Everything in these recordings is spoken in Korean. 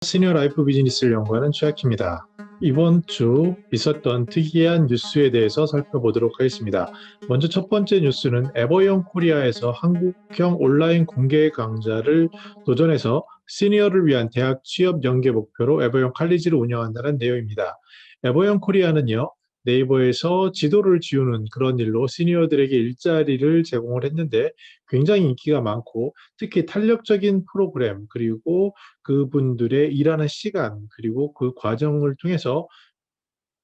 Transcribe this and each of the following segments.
시니어 라이프 비즈니스를 연구하는 최학입니다. 이번 주 있었던 특이한 뉴스에 대해서 살펴보도록 하겠습니다. 먼저 첫 번째 뉴스는 에버영 코리아에서 한국형 온라인 공개 강좌를 도전해서 시니어를 위한 대학 취업 연계 목표로 에버영 칼리지를 운영한다는 내용입니다. 에버영 코리아는요, 네이버에서 지도를 지우는 그런 일로 시니어들에게 일자리를 제공을 했는데 굉장히 인기가 많고 특히 탄력적인 프로그램 그리고 그분들의 일하는 시간 그리고 그 과정을 통해서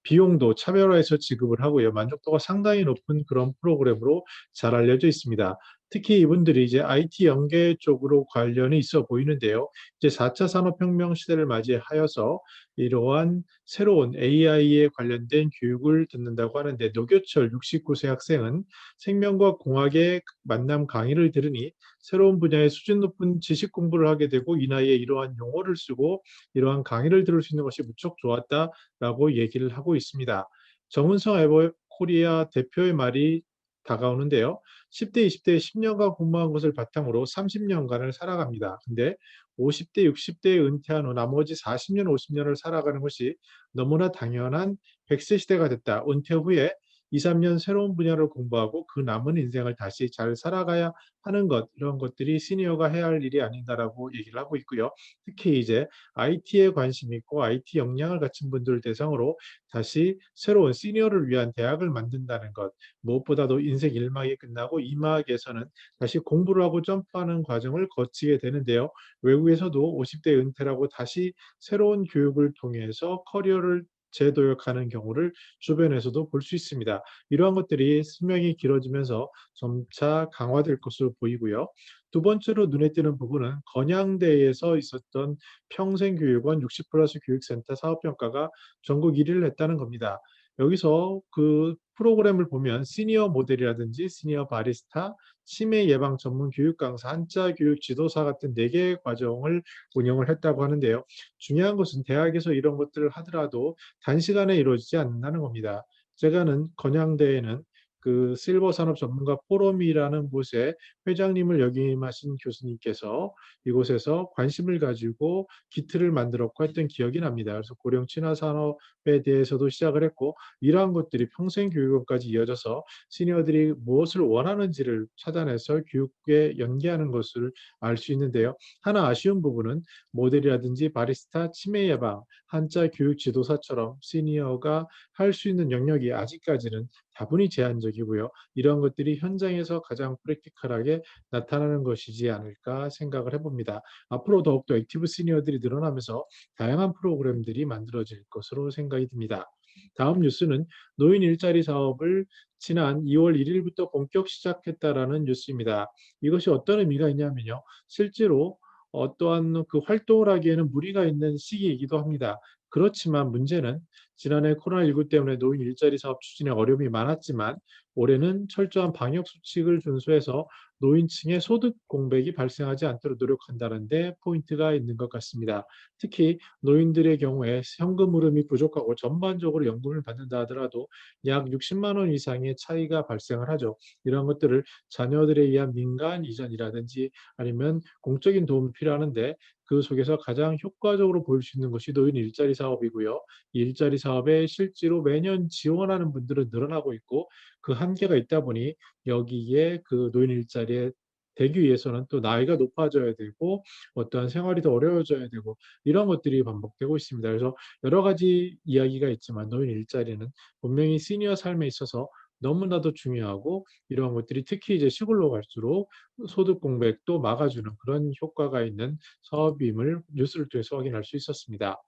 비용도 차별화해서 지급을 하고요. 만족도가 상당히 높은 그런 프로그램으로 잘 알려져 있습니다. 특히 이분들이 이제 IT 연계 쪽으로 관련이 있어 보이는데요. 이제 4차 산업혁명 시대를 맞이하여서 이러한 새로운 AI에 관련된 교육을 듣는다고 하는데 노교철 69세 학생은 생명과 공학의 만남 강의를 들으니 새로운 분야의 수준 높은 지식 공부를 하게 되고 이 나이에 이러한 용어를 쓰고 이러한 강의를 들을 수 있는 것이 무척 좋았다라고 얘기를 하고 있습니다. 정은성 에버 코리아 대표의 말이 다가오는데요. 10대, 20대 10년간 공부한 것을 바탕으로 30년간을 살아갑니다. 근데 50대, 60대에 은퇴한 후 나머지 40년, 50년을 살아가는 것이 너무나 당연한 100세 시대가 됐다. 은퇴 후에 2, 3년 새로운 분야를 공부하고 그 남은 인생을 다시 잘 살아가야 하는 것, 이런 것들이 시니어가 해야 할 일이 아닌가라고 얘기를 하고 있고요. 특히 이제 IT에 관심 있고 IT 역량을 갖춘 분들 대상으로 다시 새로운 시니어를 위한 대학을 만든다는 것, 무엇보다도 인생 1막이 끝나고 2막에서는 다시 공부를 하고 점프하는 과정을 거치게 되는데요. 외국에서도 50대 은퇴라고 다시 새로운 교육을 통해서 커리어를 재도약하는 경우를 주변에서도 볼 수 있습니다. 이러한 것들이 수명이 길어지면서 점차 강화될 것으로 보이고요. 두 번째로 눈에 띄는 부분은 건양대에서 있었던 평생교육원 60 플러스 교육센터 사업평가가 전국 1위를 했다는 겁니다. 여기서 그 프로그램을 보면 시니어 모델이라든지 시니어 바리스타, 치매 예방 전문 교육 강사, 한자 교육 지도사 같은 4개의 과정을 운영을 했다고 하는데요. 중요한 것은 대학에서 이런 것들을 하더라도 단시간에 이루어지지 않는다는 겁니다. 제가 아는 건양대에는 그 실버 산업 전문가 포럼이라는 곳에 회장님을 역임하신 교수님께서 이곳에서 관심을 가지고 기틀을 만들었고 했던 기억이 납니다. 그래서 고령 친화 산업에 대해서도 시작을 했고 이러한 것들이 평생 교육까지 이어져서 시니어들이 무엇을 원하는지를 찾아내서 교육에 연계하는 것을 알 수 있는데요. 하나 아쉬운 부분은 모델이라든지 바리스타, 치매 예방, 한자 교육 지도사처럼 시니어가 할 수 있는 영역이 아직까지는 다분히 제한적이고요. 이러한 것들이 현장에서 가장 프랙티컬하게 나타나는 것이지 않을까 생각을 해봅니다. 앞으로 더욱더 액티브 시니어들이 늘어나면서 다양한 프로그램들이 만들어질 것으로 생각이 듭니다. 다음 뉴스는 노인 일자리 사업을 지난 2월 1일부터 본격 시작했다라는 뉴스입니다. 이것이 어떤 의미가 있냐면요. 실제로 어떠한 그 활동을 하기에는 무리가 있는 시기이기도 합니다. 그렇지만 문제는 지난해 코로나19 때문에 노인 일자리 사업 추진에 어려움이 많았지만 올해는 철저한 방역 수칙을 준수해서 노인층의 소득 공백이 발생하지 않도록 노력한다는 데 포인트가 있는 것 같습니다. 특히 노인들의 경우에 현금 흐름이 부족하고 전반적으로 연금을 받는다 하더라도 약 60만 원 이상의 차이가 발생을 하죠. 이런 것들을 자녀들에 의한 민간 이전이라든지 아니면 공적인 도움이 필요하는데 그 속에서 가장 효과적으로 보일 수 있는 것이 노인 일자리 사업이고요. 이 일자리 사업에 실제로 매년 지원하는 분들은 늘어나고 있고 그 한계가 있다 보니 여기에 그 노인 일자리에 되기 위해서는 또 나이가 높아져야 되고 어떠한 생활이 더 어려워져야 되고 이런 것들이 반복되고 있습니다. 그래서 여러 가지 이야기가 있지만 노인 일자리는 분명히 시니어 삶에 있어서 너무나도 중요하고 이러한 것들이 특히 이제 시골로 갈수록 소득 공백도 막아주는 그런 효과가 있는 사업임을 뉴스를 통해서 확인할 수 있었습니다.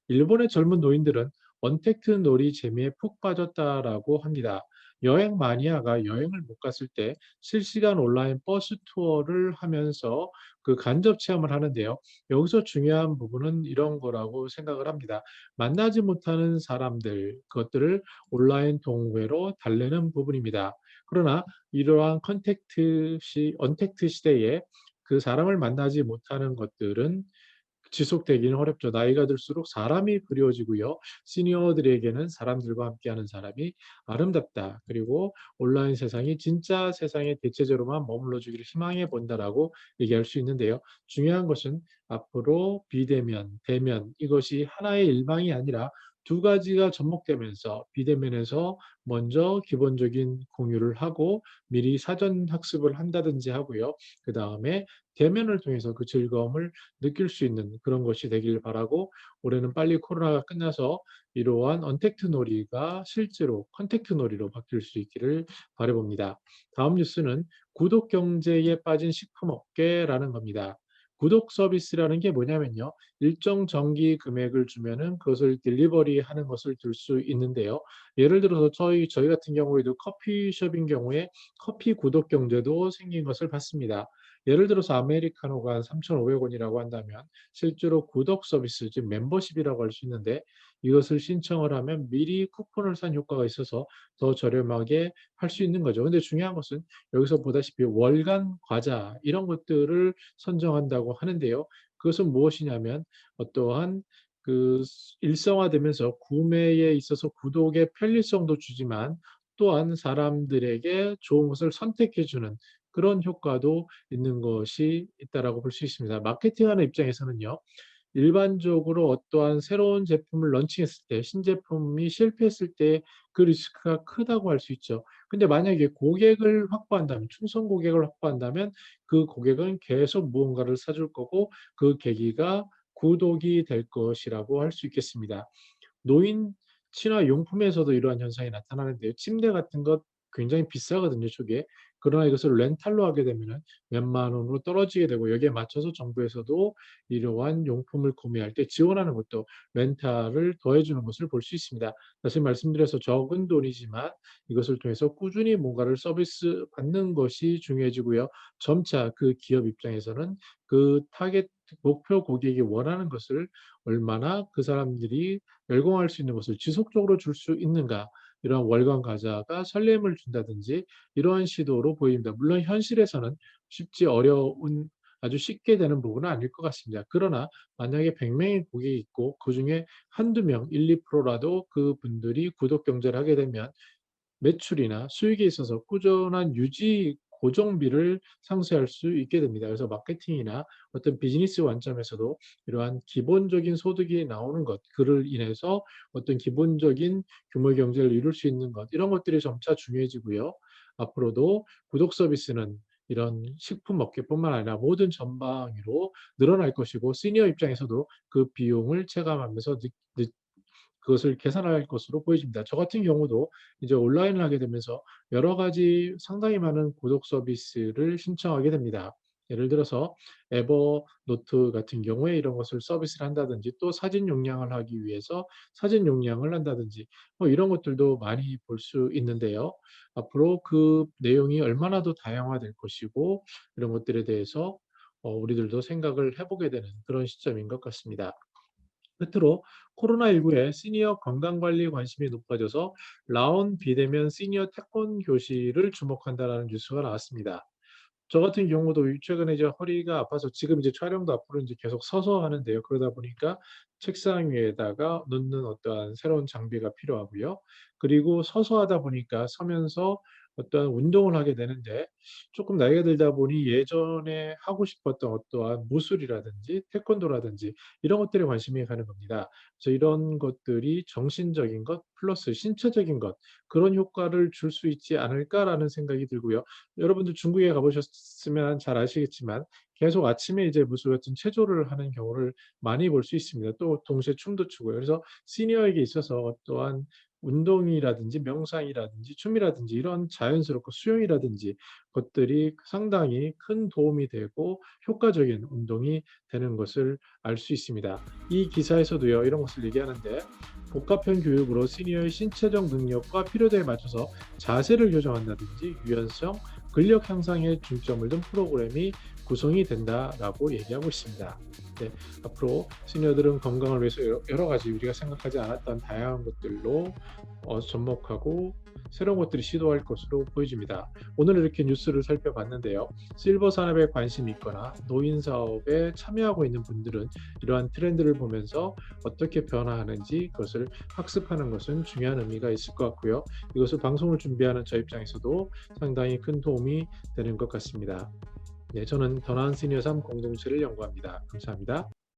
일본의 젊은 노인들은 언택트 놀이 재미에 푹 빠졌다라고 합니다. 여행 마니아가 여행을 못 갔을 때 실시간 온라인 버스 투어를 하면서 그 간접 체험을 하는데요. 여기서 중요한 부분은 이런 거라고 생각을 합니다. 만나지 못하는 사람들, 그것들을 온라인 동호회로 달래는 부분입니다. 그러나 이러한 언택트 시대에 그 사람을 만나지 못하는 것들은 지속되기는 어렵죠. 나이가 들수록 사람이 그리워지고요. 시니어들에게는 사람들과 함께하는 사람이 아름답다. 그리고 온라인 세상이 진짜 세상의 대체제로만 머물러 주기를 희망해 본다라고 얘기할 수 있는데요. 중요한 것은 앞으로 비대면, 대면 이것이 하나의 일방이 아니라 두 가지가 접목되면서 비대면에서 먼저 기본적인 공유를 하고 미리 사전 학습을 한다든지 하고요. 그다음에 대면을 통해서 그 즐거움을 느낄 수 있는 그런 것이 되길 바라고 올해는 빨리 코로나가 끝나서 이러한 언택트 놀이가 실제로 컨택트 놀이로 바뀔 수 있기를 바라봅니다. 다음 뉴스는 구독 경제에 빠진 식품업계라는 겁니다. 구독 서비스라는 게 뭐냐면요. 일정 정기 금액을 주면은 그것을 딜리버리 하는 것을 들 수 있는데요. 예를 들어서 저희 같은 경우에도 커피숍인 경우에 커피 구독 경제도 생긴 것을 봤습니다. 예를 들어서 아메리카노가 한 3,500원이라고 한다면 실제로 구독 서비스, 즉 멤버십이라고 할 수 있는데 이것을 신청을 하면 미리 쿠폰을 산 효과가 있어서 더 저렴하게 할 수 있는 거죠. 근데 중요한 것은 여기서 보다시피 월간 과자 이런 것들을 선정한다고 하는데요. 그것은 무엇이냐면 어떠한 그 일상화되면서 구매에 있어서 구독의 편리성도 주지만 또한 사람들에게 좋은 것을 선택해 주는 그런 효과도 있는 것이 있다라고 볼 수 있습니다. 마케팅하는 입장에서는요. 일반적으로 어떠한 새로운 제품을 런칭했을 때 신제품이 실패했을 때 그 리스크가 크다고 할 수 있죠. 근데 만약에 고객을 확보한다면 충성 고객을 확보한다면 그 고객은 계속 무언가를 사줄 거고 그 계기가 구독이 될 것이라고 할 수 있겠습니다. 노인 친화 용품에서도 이러한 현상이 나타나는데요. 침대 같은 것 굉장히 비싸거든요, 초기에. 그러나 이것을 렌탈로 하게 되면은 몇만 원으로 떨어지게 되고 여기에 맞춰서 정부에서도 이러한 용품을 구매할 때 지원하는 것도 렌탈을 더해 주는 것을 볼 수 있습니다. 다시 말씀드려서 적은 돈이지만 이것을 통해서 꾸준히 뭔가를 서비스 받는 것이 중요해지고요. 점차 그 기업 입장에서는 그 타겟 목표 고객이 원하는 것을 얼마나 그 사람들이 열공할 수 있는 것을 지속적으로 줄 수 있는가 이런 월간 과자가 설렘을 준다든지 이러한 시도로 보입니다. 물론 현실에서는 쉽지 어려운 아주 쉽게 되는 부분은 아닐 것 같습니다. 그러나 만약에 100명의 고객이 있고 그중에 한두 명, 1~2%라도 그분들이 구독 경제를 하게 되면 매출이나 수익에 있어서 꾸준한 유지 고정비를 상쇄할 수 있게 됩니다. 그래서 마케팅이나 어떤 비즈니스 관점에서도 이러한 기본적인 소득이 나오는 것, 그를 인해서 어떤 기본적인 규모 경제를 이룰 수 있는 것, 이런 것들이 점차 중요해지고요. 앞으로도 구독 서비스는 이런 식품 업계뿐만 아니라 모든 전방위로 늘어날 것이고 시니어 입장에서도 그 비용을 체감하면서 그것을 계산할 것으로 보여집니다. 저 같은 경우도 이제 온라인을 하게 되면서 여러 가지 상당히 많은 구독 서비스를 신청하게 됩니다. 예를 들어서 에버노트 같은 경우에 이런 것을 서비스를 한다든지 또 사진 용량을 하기 위해서 사진 용량을 한다든지 뭐 이런 것들도 많이 볼 수 있는데요. 앞으로 그 내용이 얼마나 더 다양화될 것이고 이런 것들에 대해서 우리들도 생각을 해보게 되는 그런 시점인 것 같습니다. 끝으로 코로나19에 시니어 건강관리 관심이 높아져서 라온 비대면 시니어 태권 교실을 주목한다라는 뉴스가 나왔습니다. 저 같은 경우도 최근에 이제 허리가 아파서 지금 이제 촬영도 앞으로 이제 계속 서서 하는데요. 그러다 보니까 책상 위에다가 놓는 어떠한 새로운 장비가 필요하고요. 그리고 서서 하다 보니까 서면서 어떠한 운동을 하게 되는데 조금 나이가 들다 보니 예전에 하고 싶었던 어떠한 무술이라든지 태권도라든지 이런 것들에 관심이 가는 겁니다. 그래서 이런 것들이 정신적인 것 플러스 신체적인 것 그런 효과를 줄 수 있지 않을까라는 생각이 들고요. 여러분들 중국에 가보셨으면 잘 아시겠지만 계속 아침에 이제 무술 같은 체조를 하는 경우를 많이 볼 수 있습니다. 또 동시에 춤도 추고요. 그래서 시니어에게 있어서 또한 운동이라든지 명상이라든지 춤이라든지 이런 자연스럽고 수영이라든지 것들이 상당히 큰 도움이 되고 효과적인 운동이 되는 것을 알 수 있습니다. 이 기사에서도요, 이런 것을 얘기하는데 복합형 교육으로 시니어의 신체적 능력과 필요도에 맞춰서 자세를 교정한다든지 유연성, 근력 향상에 중점을 둔 프로그램이 구성이 된다라고 얘기하고 있습니다. 네, 앞으로 시니어들은 건강을 위해서 여러 가지 우리가 생각하지 않았던 다양한 것들로 접목하고 새로운 것들이 시도할 것으로 보여집니다. 오늘 이렇게 뉴스를 살펴봤는데요. 실버 산업에 관심이 있거나 노인 사업에 참여하고 있는 분들은 이러한 트렌드를 보면서 어떻게 변화하는지 그것을 학습하는 것은 중요한 의미가 있을 것 같고요. 이것을 방송을 준비하는 저 입장에서도 상당히 큰 도움이 되는 것 같습니다. 네, 저는 더 나은 시니어 삶 공동체를 연구합니다. 감사합니다.